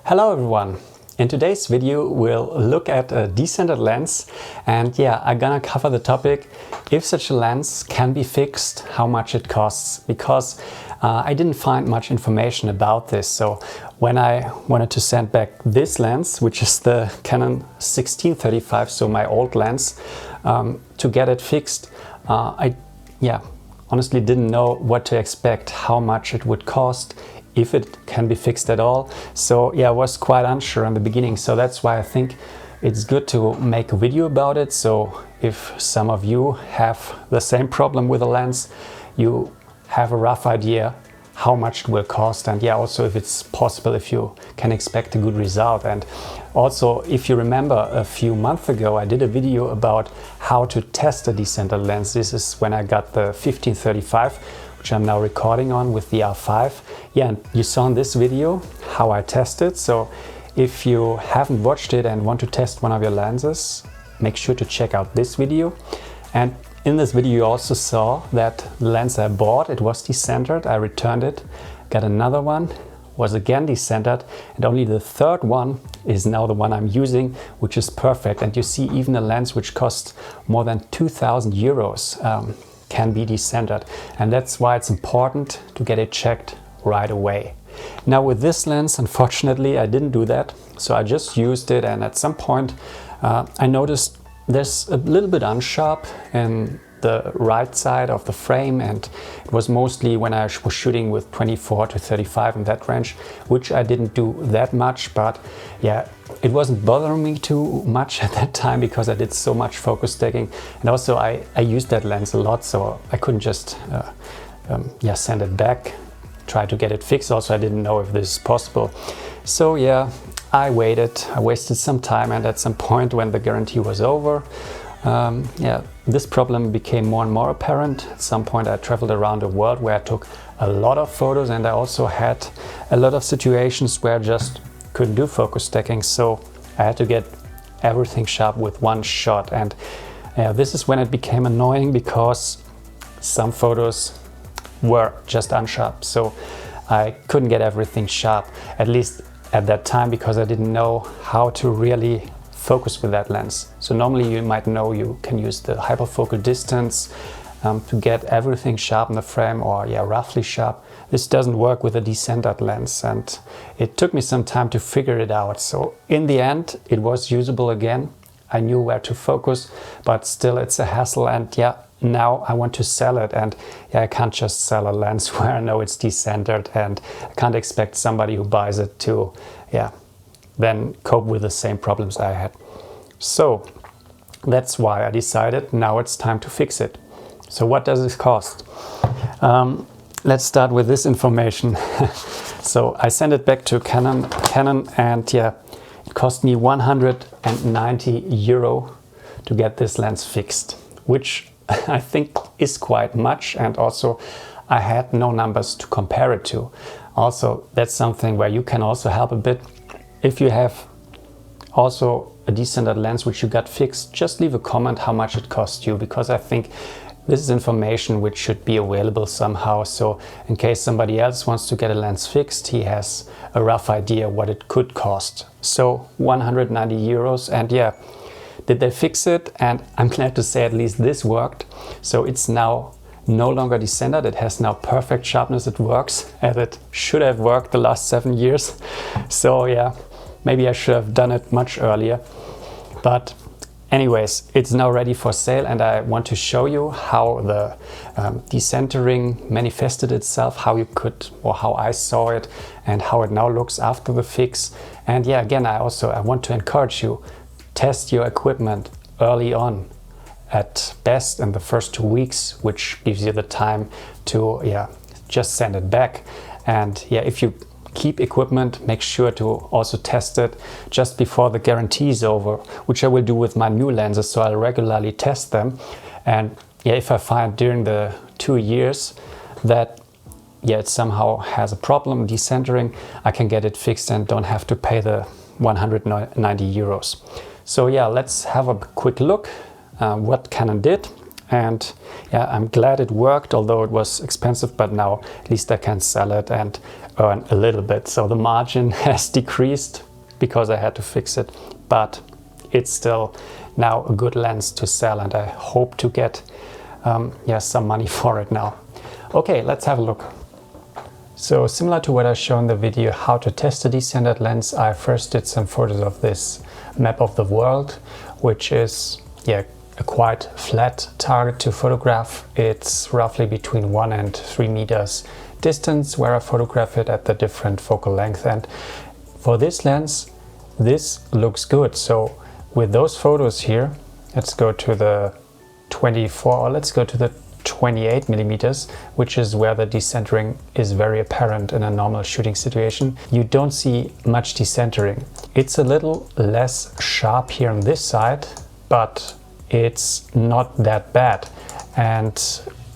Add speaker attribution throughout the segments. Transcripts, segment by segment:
Speaker 1: Hello everyone! In today's video we'll look at a decentered lens, and I'm gonna cover the topic if such a lens can be fixed, how much it costs, because I didn't find much information about this. So when I wanted to send back this lens, which is the Canon 1635, so my old lens, to get it fixed, I honestly didn't know what to expect, how much it would cost, if it can be fixed at all. So I was quite unsure in the beginning. So that's why I think it's good to make a video about it. So if some of you have the same problem with a lens, you have a rough idea how much it will cost, and also if it's possible, if you can expect a good result. And also, if you remember, a few months ago I did a video about how to test a decentered lens. This is when I got the 1535, which I'm now recording on with the R5. And you saw in this video how I tested. So if you haven't watched it and want to test one of your lenses, make sure to check out this video. And in this video you also saw that the lens I bought, it was decentered. I returned it, got another one, was again decentered, and only the third one is now the one I'm using, which is perfect. And you see, even a lens which costs more than 2,000 euros can be decentered, and that's why it's important to get it checked right away. Now with this lens, unfortunately, I didn't do that, so I just used it, and at some point I noticed there's a little bit unsharp in the right side of the frame, and it was mostly when I was shooting with 24 to 35 in that range, which I didn't do that much. But it wasn't bothering me too much at that time because I did so much focus taking, and also I used that lens a lot, so I couldn't just send it back, try to get it fixed. Also, I didn't know if this is possible. So I waited, I wasted some time, and at some point when the guarantee was over, this problem became more and more apparent. At some point I traveled around the world where I took a lot of photos, and I also had a lot of situations where I just couldn't do focus stacking, so I had to get everything sharp with one shot. And this is when it became annoying, because some photos were just unsharp, so I couldn't get everything sharp, at least at that time, because I didn't know how to really focus with that lens. So normally you might know you can use the hyperfocal distance to get everything sharp in the frame, or roughly sharp. This doesn't work with a decentered lens, and it took me some time to figure it out. So in the end it was usable again. I knew where to focus, but still it's a hassle. And now I want to sell it, and I can't just sell a lens where I know it's decentered, and I can't expect somebody who buys it to then cope with the same problems I had. So that's why I decided now it's time to fix it. So what does this cost? Let's start with this information. So I sent it back to Canon, and it cost me 190 euro to get this lens fixed, which I think is quite much, and also I had no numbers to compare it to. Also, that's something where you can also help a bit. If you have also a decentered lens which you got fixed, just leave a comment how much it cost you, because I think this is information which should be available somehow. So in case somebody else wants to get a lens fixed, he has a rough idea what it could cost. So 190 euros, and did they fix it? And I'm glad to say at least this worked. So it's now no longer decentered. It has now perfect sharpness. It works as it should have worked the last 7 years. So maybe I should have done it much earlier. But anyways, it's now ready for sale, and I want to show you how the decentering manifested itself, how you could, or how I saw it, and how it now looks after the fix. And again, I want to encourage you, test your equipment early on, at best in the first 2 weeks, which gives you the time to just send it back. And if you keep equipment, make sure to also test it just before the guarantee is over, which I will do with my new lenses. So I'll regularly test them, and if I find during the 2 years that it somehow has a problem decentering, I can get it fixed and don't have to pay the 190 euros. So let's have a quick look what Canon did. And I'm glad it worked, although it was expensive, but now at least I can sell it and earn a little bit. So the margin has decreased because I had to fix it, but it's still now a good lens to sell, and I hope to get some money for it now. Okay, let's have a look. So similar to what I showed in the video how to test a decentered lens, I first did some photos of this map of the world, which is a quite flat target to photograph. It's roughly between 1 and 3 meters distance where I photograph it at the different focal length, and for this lens this looks good. So with those photos here, let's go to the 24, or let's go to the 28 millimeters, which is where the decentering is very apparent in a normal shooting situation. You don't see much decentering. It's a little less sharp here on this side, but it's not that bad. And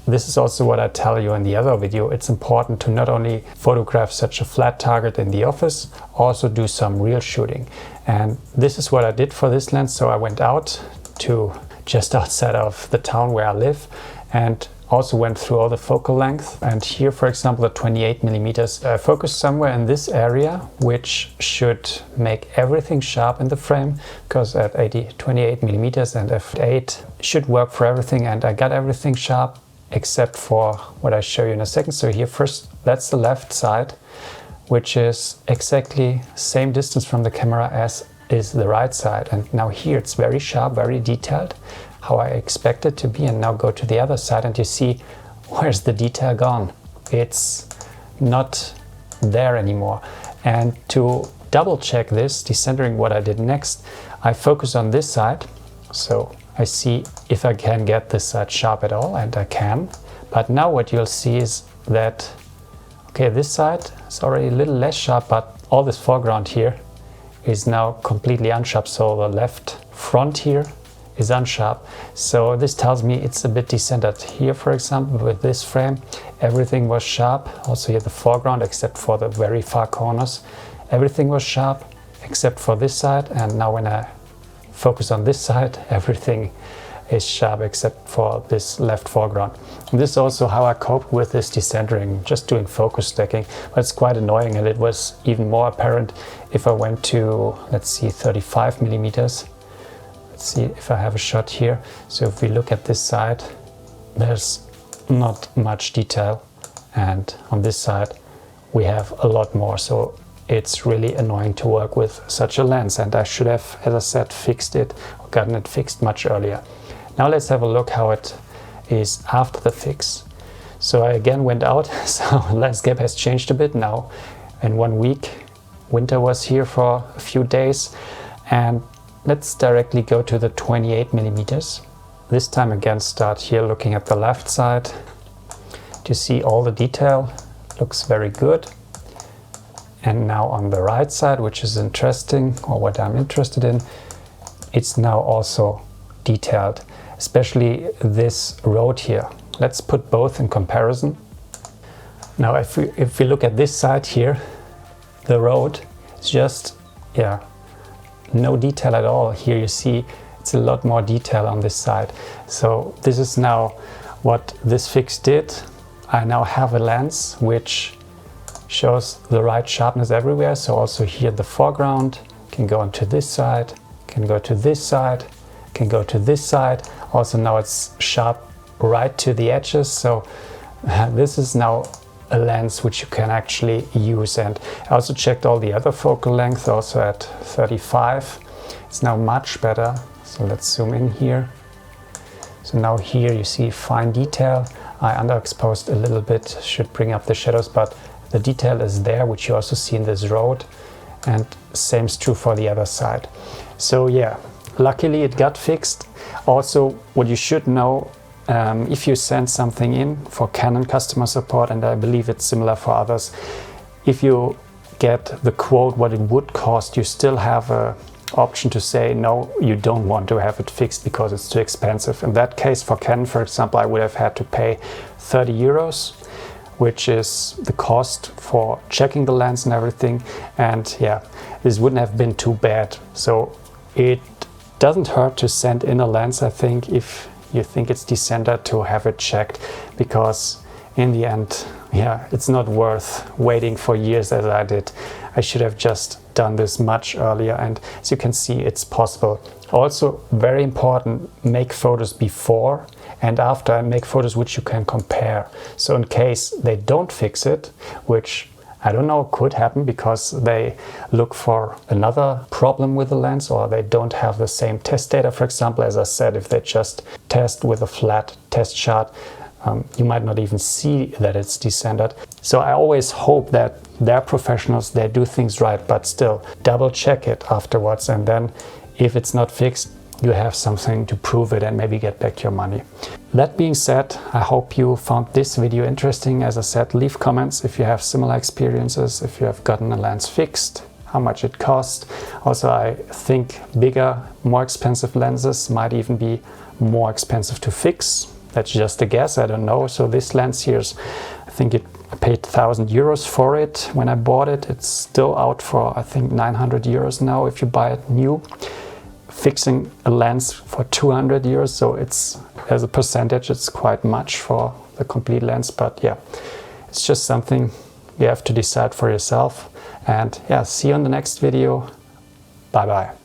Speaker 1: this is also what I tell you in the other video. It's important to not only photograph such a flat target in the office, also do some real shooting. And this is what I did for this lens. So I went out to just outside of the town where I live and also went through all the focal length. And here, for example, the 28 millimeters, I focused somewhere in this area, which should make everything sharp in the frame, because at 28 millimeters and f8 should work for everything. And I got everything sharp except for what I show you in a second. So here first, that's the left side, which is exactly same distance from the camera as is the right side. And now here it's very sharp, very detailed, how I expect it to be. And now go to the other side and you see, where's the detail gone? It's not there anymore. And to double check this, decentering what I did next, I focus on this side. So I see if I can get this side sharp at all, and I can. But now what you'll see is that, okay, this side is already a little less sharp, but all this foreground here is now completely unsharp. So the left front here is unsharp. So this tells me it's a bit decentered. Here, for example, with this frame, everything was sharp. Also here the foreground, except for the very far corners, everything was sharp except for this side. And now when I focus on this side, everything is sharp except for this left foreground. And this is also how I coped with this decentering, just doing focus stacking. But it's quite annoying, and it was even more apparent if I went to, let's see, 35 millimeters. Let's see if I have a shot here. So if we look at this side, there's not much detail, and on this side we have a lot more. So it's really annoying to work with such a lens, and I should have, as I said, fixed it or gotten it fixed much earlier. Now let's have a look how it is after the fix. So I again went out, so landscape has changed a bit now. In 1 week, winter was here for a few days, and let's directly go to the 28 millimeters. This time again start here looking at the left side to see all the detail. Looks very good. And now on the right side, which is interesting, or what I'm interested in, it's now also detailed, especially this road here. Let's put both in comparison. Now if we look at this side here, the road is just, no detail at all. Here you see it's a lot more detail on this side. So this is now what this fix did. I now have a lens which shows the right sharpness everywhere. So also here the foreground can go onto this side, can go to this side, can go to this side. Also now it's sharp right to the edges. So this is now a lens which you can actually use. And I also checked all the other focal length, also at 35. It's now much better. So let's zoom in here. So now here you see fine detail. I underexposed a little bit, should bring up the shadows, but the detail is there, which you also see in this road, and same is true for the other side. So yeah, luckily it got fixed. Also, what you should know, if you send something in for Canon Customer Support, and I believe it's similar for others, if you get the quote what it would cost, you still have a option to say no, you don't want to have it fixed because it's too expensive. In that case, for Canon, for example, I would have had to pay 30 euros, which is the cost for checking the lens and everything. And yeah, this wouldn't have been too bad. So it doesn't hurt to send in a lens, I think, if you think it's decentered, to have it checked, because in the end, yeah, it's not worth waiting for years as I did. I should have just done this much earlier, and as you can see, it's possible. Also, very important, make photos before and after, and make photos which you can compare. So in case they don't fix it, which I don't know, could happen because they look for another problem with the lens, or they don't have the same test data. For example, as I said, if they just test with a flat test shot, you might not even see that it's decentered. So I always hope that they're professionals, they do things right, but still double check it afterwards. And then if it's not fixed, you have something to prove it and maybe get back your money. That being said, I hope you found this video interesting. As I said, leave comments if you have similar experiences, if you have gotten a lens fixed, how much it cost. Also, I think bigger, more expensive lenses might even be more expensive to fix. That's just a guess, I don't know. So this lens here, I think I paid 1,000 euros for it when I bought it. It's still out for, I think, 900 euros now if you buy it new. Fixing a lens for 200 euros, so it's, as a percentage, it's quite much for the complete lens. But yeah, it's just something you have to decide for yourself. And yeah, see you in the next video. Bye bye.